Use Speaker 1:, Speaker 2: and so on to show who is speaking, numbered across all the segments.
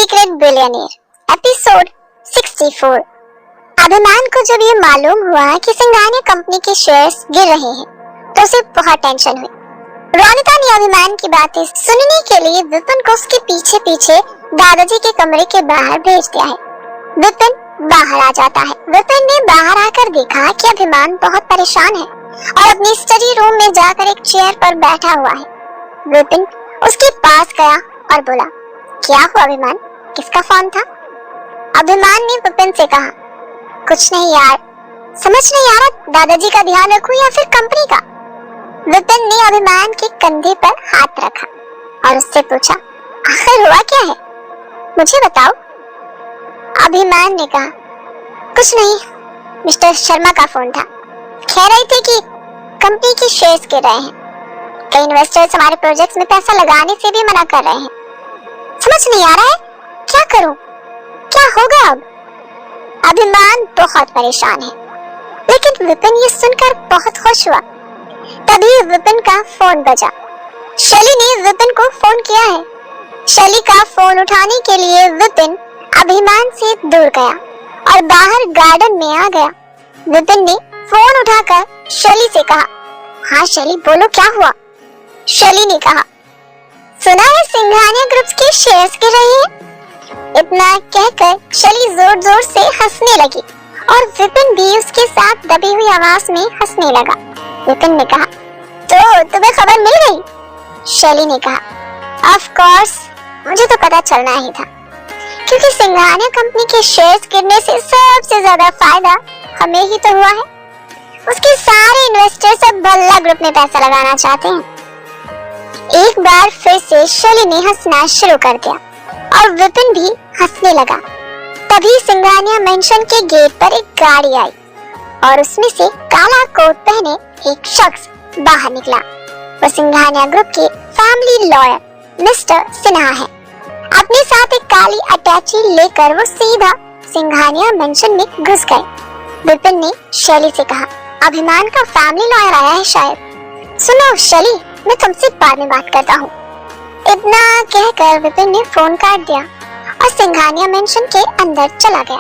Speaker 1: Secret billionaire episode 64। अभिमान को जब ये मालूम हुआ कि सिंघानिया कंपनी के शेयर्स गिर रहे हैं तो उसे बहुत टेंशन हुई। रोनिता ने अभिमान की बातें सुनने के लिए विपिन को उसके पीछे पीछे दादाजी के कमरे के बाहर भेज दिया है। विपिन बाहर आ जाता है। विपिन ने बाहर आकर देखा कि अभिमान बहुत परेशान है और अपनी स्टडी रूम में जाकर एक चेयर पर बैठा हुआ है। विपिन उसके पास गया और बोला, क्या हुआ अभिमान, किसका फोन था? अभिमान ने विपिन से कहा, कुछ नहीं यार, समझ नहीं आ रहा दादाजी का ध्यान रखूं या फिर कंपनी का। विपिन ने अभिमान के कंधे पर हाथ रखा और उससे पूछा, आखिर हुआ क्या है, मुझे बताओ। अभिमान ने कहा, कुछ नहीं, मिस्टर शर्मा का फोन था, कह रहे थे कि कंपनी के शेयर्स गिर रहे हैं, कई इन्वेस्टर्स हमारे प्रोजेक्ट्स में पैसा लगाने से भी मना कर रहे हैं, समझ नहीं आ रहा है क्या करूं, क्या होगा अब। अभिमान बहुत परेशान है, लेकिन विपिन ये सुनकर बहुत खुश हुआ। तभी विपिन का फोन बजा। शैली ने विपिन को फोन किया है। शैली का फोन उठाने के लिए विपिन अभिमान से दूर गया और बाहर गार्डन में आ गया। विपिन ने फोन उठाकर शैली से कहा, हाँ शैली बोलो, क्या हुआ। शैली ने कहा, सुना है सिंघानिया ग्रुप्स के शेयर्स गिर रहे हैं। इतना कहकर शैली जोर जोर से हंसने लगी और विपिन भी उसके साथ दबी हुई आवाज में हंसने लगा। विपिन ने कहा, तो तुम्हें खबर मिल गई? शैली ने कहा, ऑफ कोर्स, मुझे तो पता चलना ही था, क्योंकि सिंघानिया कंपनी के शेयर्स गिरने से सबसे ज्यादा फायदा हमें ही तो हुआ है। उसके सारे इन्वेस्टर्स अब भल्ला ग्रुप में पैसा लगाना चाहते हैं। एक बार फिर से शैली ने हंसना शुरू कर दिया और विपिन भी हंसने लगा। तभी सिंघानिया मेंशन के गेट पर एक गाड़ी आई और उसमें से काला कोट पहने एक शख्स बाहर निकला। वो सिंघानिया ग्रुप के फैमिली लॉयर मिस्टर सिन्हा है। अपने साथ एक काली अटैची लेकर वो सीधा सिंघानिया मेंशन में घुस गए। विपिन ने शैली से कहा, अभिमान का फैमिली लॉयर आया है शायद। सुनो शैली, मैं तुमसे बाद में बात करता हूँ। इतना कहकर विपिन ने फोन काट दिया और सिंघानिया मेंशन के अंदर चला गया।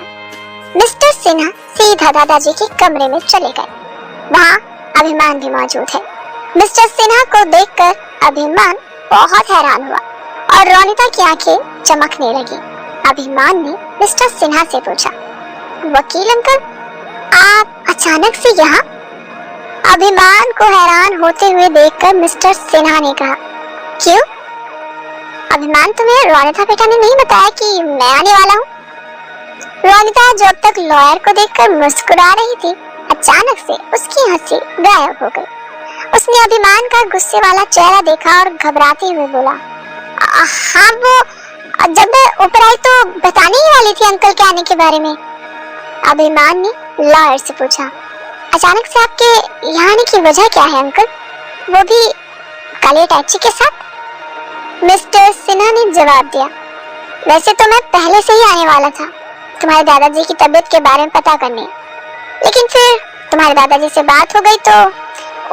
Speaker 1: मिस्टर सिन्हा सीधा दादाजी के कमरे में चले गए। वहाँ अभिमान भी मौजूद है। मिस्टर सिन्हा को देखकर अभिमान बहुत हैरान हुआ और रोनिता की आंखें चमकने लगी। अभिमान ने मिस्टर सिन्हा से पूछा, वकील अंकल, आप अचानक से यहाँ? अभिमान को हैरान होते हुए देखकर मिस्टर सिन्हा ने कहा, क्यों? अभिमान, तुम्हें रोनिता बेटा ने नहीं बताया कि मैं आने वाला हूँ? रोनिता जो अब तक लॉयर को देखकर मुस्कुरा रही थी, अचानक से उसकी हंसी गायब हो गई। उसने अभिमान का गुस्से वाला चेहरा देखा और घबराते हुए बोला, हाँ वो जब मैं ऊपर आई तो बताने ही वाली थी अंकल के आने के बारे में। अभिमान ने लॉयर से पूछा, अचानक से आपके यहाँ आने की वजह क्या है अंकल, वो भी काले टैक्सी के साथ? मिस्टर सिन्हा ने जवाब दिया, वैसे तो मैं पहले से ही आने वाला था तुम्हारे दादाजी की तबीयत के बारे में पता करने, लेकिन फिर तुम्हारे दादाजी से बात हो गई तो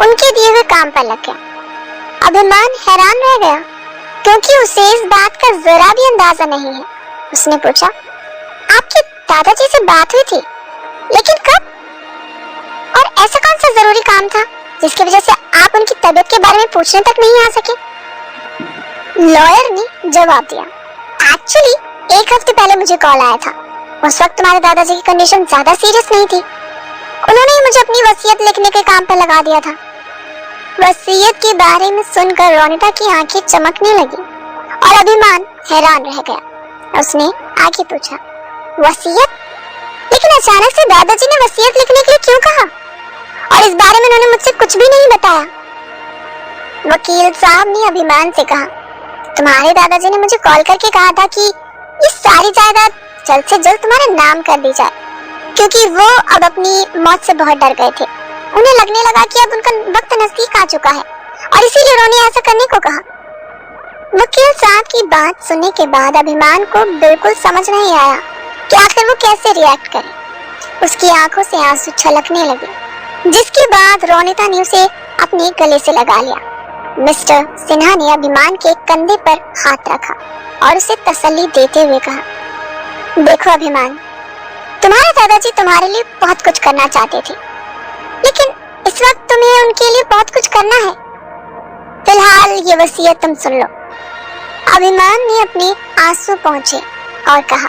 Speaker 1: उनके दिए हुए काम पर लग गया। अभिमान हैरान रह गया क्योंकि उसे इस बात का जरा भी अंदाजा नहीं है। उसने पूछा, आपके दादाजी से बात हुई थी, लेकिन कब और ऐसा कौन सा जरूरी काम था जिसकी वजह से आप उनकी तबीयत के बारे में पूछने तक नहीं आ सके? लॉयर ने जवाब दिया, एक्चुअली एक हफ्ते पहले मुझे कॉल आया था। उस वक्त तुम्हारे दादाजी की कंडीशन ज्यादा सीरियस नहीं थी। उन्होंने ही मुझे अपनी वसीयत लिखने के काम पर लगा दिया था। वसीयत के बारे में सुनकर रोनिता की आंखें चमकने लगी और अभिमान हैरान रह गया। उसने आगे पूछा, वसीयत? लेकिन अचानक से दादाजी ने वसीयत लिखने के लिए क्यों कहा, और इस बारे में उन्होंने मुझसे कुछ भी नहीं बताया। वकील साहब ने अभिमान से कहा, तुम्हारे दादाजी ने मुझे कॉल करके कहा था कि ये सारी जायदाद जल्द से जल्द तुम्हारे नाम कर दी जाए, क्योंकि वो अब अपनी मौत से बहुत डर गए थे। उन्हें लगने लगा कि अब उनका वक्त नजदीक आ चुका है और इसीलिए उन्होंने ऐसा करने को कहा। वकील साहब की बात सुनने के बाद अभिमान को बिल्कुल समझ नहीं आया कि आखिर वो कैसे रिएक्ट करे। उसकी आंखों से आंसू छलकने लगे, जिसके बाद रोनिता ने उसे अपने गले से लगा लिया। मिस्टर सिन्हा ने अभिमान के कंधे पर हाथ रखा और उसे तसल्ली देते हुए कहा, देखो अभिमान, तुम्हारे दादाजी तुम्हारे लिए बहुत कुछ करना चाहते थे, लेकिन इस वक्त तुम्हें उनके लिए बहुत कुछ करना है। फिलहाल ये वसीयत तुम सुन लो। अभिमान ने अपने आंसू पोंछे और कहा,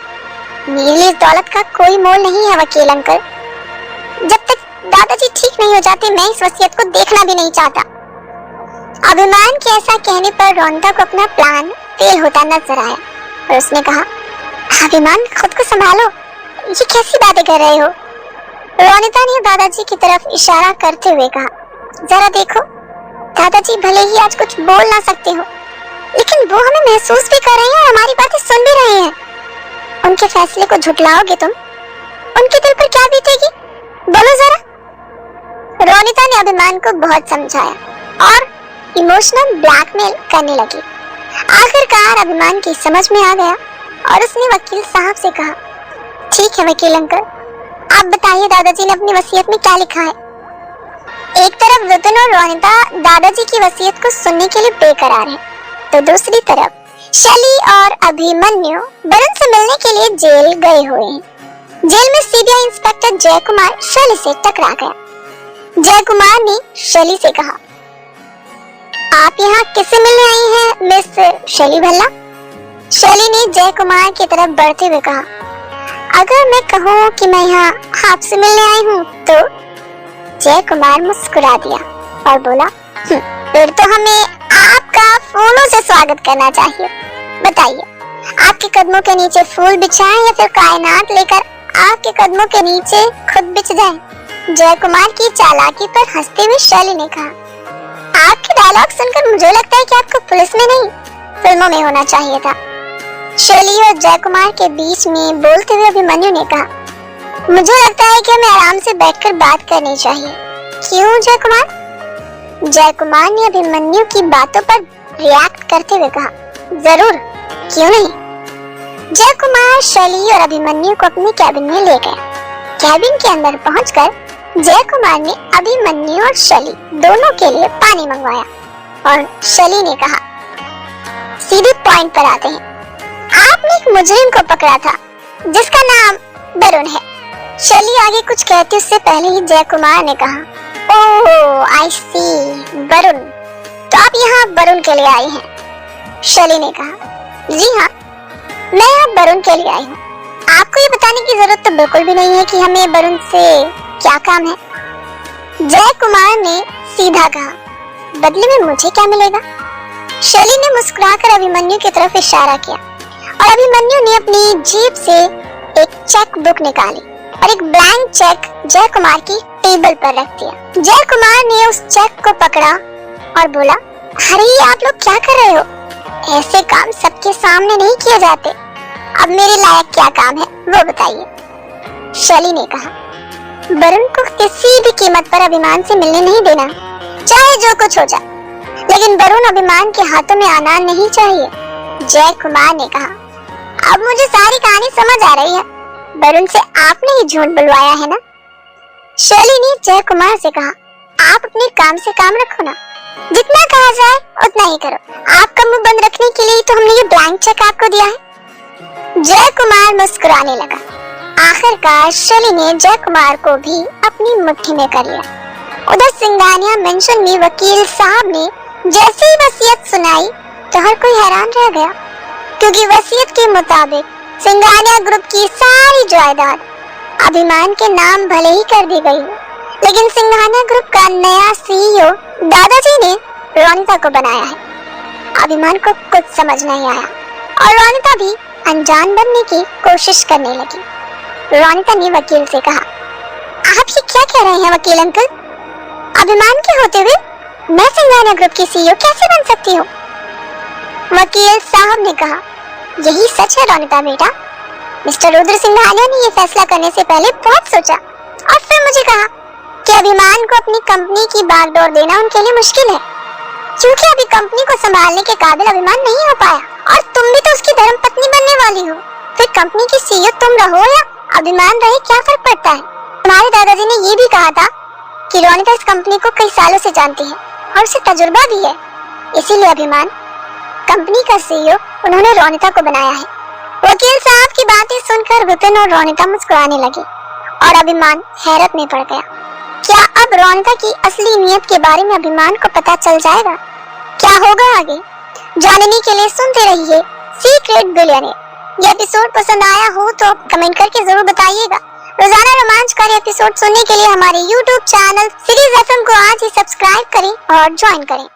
Speaker 1: मेरे लिए दौलत का कोई मोल नहीं है वकील अंकल। जब तक दादाजी ठीक नहीं हो जाते मैं इस वसीयत को देखना भी नहीं चाहता। अभिमान के ऐसा कहने पर रोनिता को अपना प्लान फेल होता नजर आया और उसने कहा, अभिमान खुद को संभालो, ये कैसी बातें कर रहे हो। रोनिता ने दादाजी की तरफ इशारा करते हुए कहा, जरा देखो, दादाजी भले ही आज कुछ बोल ना सकते हो, लेकिन वो हमें महसूस भी कर रहे हैं और हमारी बातें सुन भी रहे हैं। उनके फैसले को झुठलाओगे तुम, उनके दिल पर क्या बीतेगी, बोलो जरा। रोनिता ने अभिमान को बहुत समझाया और इमोशनल ब्लैकमेल करने लगी। आखिरकार अभिमान की समझ में आ गया और उसने वकील साहब से कहा, ठीक है वकील अंकल, आप बताइए दादाजी ने अपनी वसीयत में क्या लिखा है। एक तरफ विपिन और रोनिता दादाजी की वसीयत को सुनने के लिए बेकरार हैं, तो दूसरी तरफ शैली और अभिमन्यु वरुण से मिलने के लिए जेल गए हुए हैं। जेल में सीबीआई इंस्पेक्टर जय कुमार शैली से टकरा गया। जय कुमार ने शैली से कहा, आप यहाँ किससे मिलने आई हैं मिस शैली भल्ला? शैली ने जय कुमार की तरफ बढ़ते हुए कहा, अगर मैं कहूँ कि मैं यहाँ आपसे मिलने आई हूँ तो? जय कुमार मुस्कुरा दिया और बोला, फिर तो हमें आपका फूलों से स्वागत करना चाहिए। बताइए, आपके कदमों के नीचे फूल बिछाएं या फिर कायनात लेकर आपके कदमों के नीचे खुद बिछ जाएं? जय कुमार की चालाकी पर हंसते हुए शैली ने कहा, आपके डायलॉग सुनकर मुझे लगता है कि आपको पुलिस में नहीं फिल्मों में होना चाहिए था। शैली और जय कुमार के बीच में बोलते हुए अभिमन्यु ने कहा, मुझे लगता है कि हमें आराम से बैठकर बात करनी चाहिए। क्यों जय कुमार? जय कुमार ने अभिमन्यु की बातों पर रिएक्ट करते हुए कहा, जरूर, क्यों नहीं। जय कुमार शैली और अभिमन्यु को अपने कैबिन में ले गया। कैबिन के अंदर पहुंचकर जय कुमार ने अभिमन्यु और शैली दोनों के लिए पानी मंगवाया और शैली ने कहा, सीधे पॉइंट पर आते हैं। आपने एक मुजरिम को पकड़ा था जिसका नाम वरुण है। शैली आगे कुछ कहती उससे पहले ही जय कुमार ने कहा, ओह आई सी, वरुण, तो आप यहाँ वरुण के लिए आई हैं? शैली ने कहा, जी हाँ, मैं यहाँ वरुण के लिए आई हूँ। आपको ये बताने की जरूरत तो बिल्कुल भी नहीं है कि हमें वरुण से क्या काम है। जय कुमार ने सीधा कहा, बदले में मुझे क्या मिलेगा? शैली ने मुस्कुराकर अभिमन्यु की तरफ इशारा किया और अभिमन्यु ने अपनी जेब से एक चेक बुक निकाली और एक ब्लैंक चेक जय कुमार की टेबल पर रख दिया। जय कुमार ने उस चेक को पकड़ा और बोला, अरे आप लोग क्या कर रहे हो? ऐसे काम सबके सामने नहीं किए जाते। अब मेरे लायक क्या काम है वो बताइए। शैली ने कहा, वरुण को किसी भी कीमत पर अभिमान से मिलने नहीं देना, चाहे जो कुछ हो जाए, लेकिन वरुण अभिमान के हाथों में आना नहीं चाहिए। जय कुमार ने कहा, अब मुझे सारी कहानी समझ आ रही है, वरुण से आपने ही झूठ बुलवाया है ना? शैली ने जय कुमार से कहा, आप अपने काम से काम रखो ना, जितना कहा जाए उतना ही करो। आपका मुंह बंद रखने के लिए तो हमने ये ब्लैंक चेक आपको दिया है। जय कुमार मुस्कुराने लगा। आखिरकार शैली ने जय कुमार को भी अपनी मुट्ठी में कर लिया। उधर सिंघानिया मेंशन में वकील साहब ने जैसे ही वसीयत सुनाई तो हर कोई हैरान रह गया, क्योंकि वसीयत के मुताबिक सिंघानिया ग्रुप की सारी जायदाद अभिमान के नाम भले ही कर दी गई, लेकिन सिंघानिया ग्रुप का नया सीईओ दादाजी ने रोनिता को बनाया है। अभिमान को कुछ समझ नहीं आया और रोनिता भी अनजान बनने की कोशिश करने लगी। रोनिता ने वकील से कहा, आप ये क्या कह रहे हैं वकील अंकल? अभिमान के होते हुए मैं सिंघानिया ग्रुप की सीईओ कैसे बन सकती हूँ? वकील साहब ने कहा, यही सच है रोनिता बेटा। मिस्टर रुद्र सिंघानिया ने ये फैसला करने से पहले बहुत सोचा और फिर मुझे कहा कि अभिमान को अपनी कंपनी की बागडोर देना उनके लिए मुश्किल है, क्योंकि अभी कंपनी को संभालने के काबिल अभिमान नहीं हो पाया और तुम भी तो उसकी धर्मपत्नी बनने वाली हो। फिर कंपनी की सीईओ तुम रहो या अभिमान रहे, क्या फर्क पड़ता है? हमारे दादाजी ने ये भी कहा था कि रोनिता इस कंपनी को कई सालों से जानती है और उसे तजुर्बा भी है। इसीलिए अभिमान कंपनी का CEO उन्होंने रोनिता को बनाया है। वकील साहब की बातें सुनकर विपिन और रोनिता मुस्कुराने लगे और अभिमान हैरत में पड़ गया। क्या अब रोनिता की असली नीयत के बारे में अभिमान को पता चल जाएगा? क्या होगा आगे? जानने के लिए सुनते रहिए सीक्रेट बिलियनेयर। ये एपिसोड पसंद आया हो तो कमेंट करके जरूर बताइएगा। रोजाना रोमांचकारी एपिसोड सुनने के लिए हमारे YouTube चैनल सीरीज FM को आज ही सब्सक्राइब करें और ज्वाइन करें।